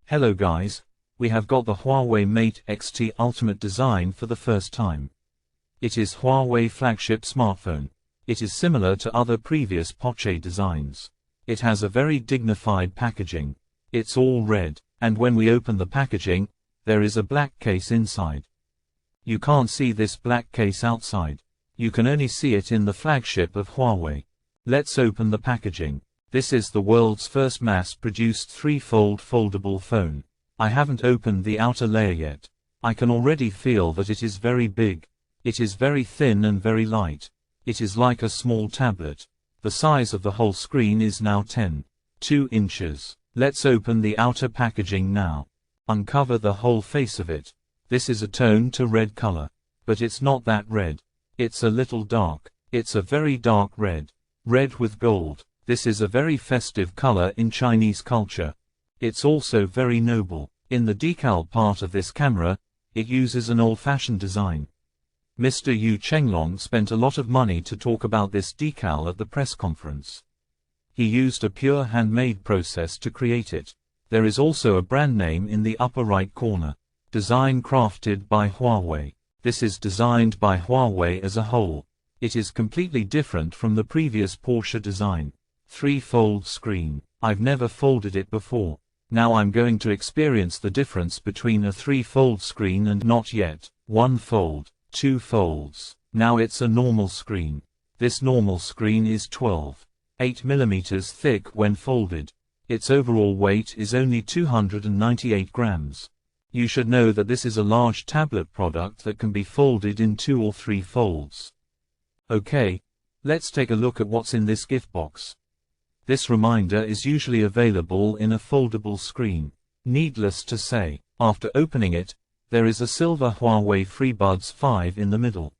Hello guys, we have got the Huawei Mate XT Ultimate design for the first time. It is Huawei flagship smartphone. It is similar to other previous Porsche designs. It has a very dignified packaging. It's all red, and when we open the packaging, there is a black case inside. You can't see this black case outside. You can only see it in the flagship of Huawei. Let's open the packaging. This is the world's first mass-produced 3-fold foldable phone. I haven't opened the outer layer yet. I can already feel that it is very big. It is very thin and very light. It is like a small tablet. The size of the whole screen is now 10.2 inches. Let's open the outer packaging now. Uncover the whole face of it. This is a tone to red color. But it's not that red. It's a little dark. It's a very dark red. Red with gold. This is a very festive color in Chinese culture. It's also very noble. In the decal part of this camera, it uses an old-fashioned design. Mr. Yu Chenglong spent a lot of money to talk about this decal at the press conference. He used a pure handmade process to create it. There is also a brand name in the upper right corner. Design crafted by Huawei. This is designed by Huawei as a whole. It is completely different from the previous Porsche design. 3-fold screen. I've never folded it before. Now I'm going to experience the difference between a 3-fold screen and not yet. 1 fold, 2 folds. Now it's a normal screen. This normal screen is 12.8 mm thick when folded. Its overall weight is only 298 grams. You should know that this is a large tablet product that can be folded in 2 or 3 folds. Okay, let's take a look at what's in this gift box. This reminder is usually available in a foldable screen. Needless to say, after opening it, there is a silver Huawei FreeBuds 5 in the middle.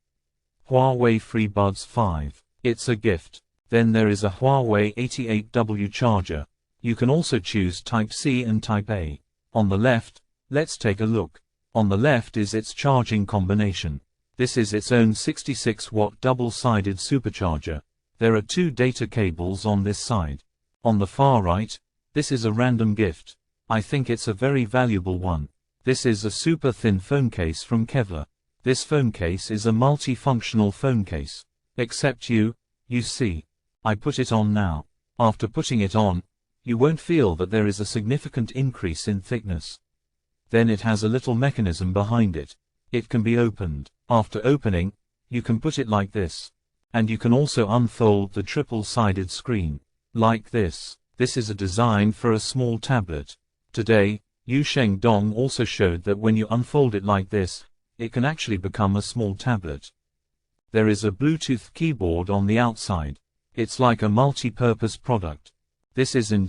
Huawei FreeBuds 5. It's a gift. Then there is a Huawei 88W charger. You can also choose Type-C and Type-A. On the left, let's take a look. On the left is its charging combination. This is its own 66-watt double-sided supercharger. There are 2 data cables on this side. On the far right, this is a random gift. I think it's a very valuable one. This is a super thin phone case from Kevlar. This phone case is a multifunctional phone case. Except you see. I put it on now. After putting it on, you won't feel that there is a significant increase in thickness. Then it has a little mechanism behind it. It can be opened. After opening, you can put it like this. And you can also unfold the triple-sided screen. Like this. This is a design for a small tablet. Today, Yu Chenglong also showed that when you unfold it like this, it can actually become a small tablet. There is a Bluetooth keyboard on the outside. It's like a multi-purpose product. This is indeed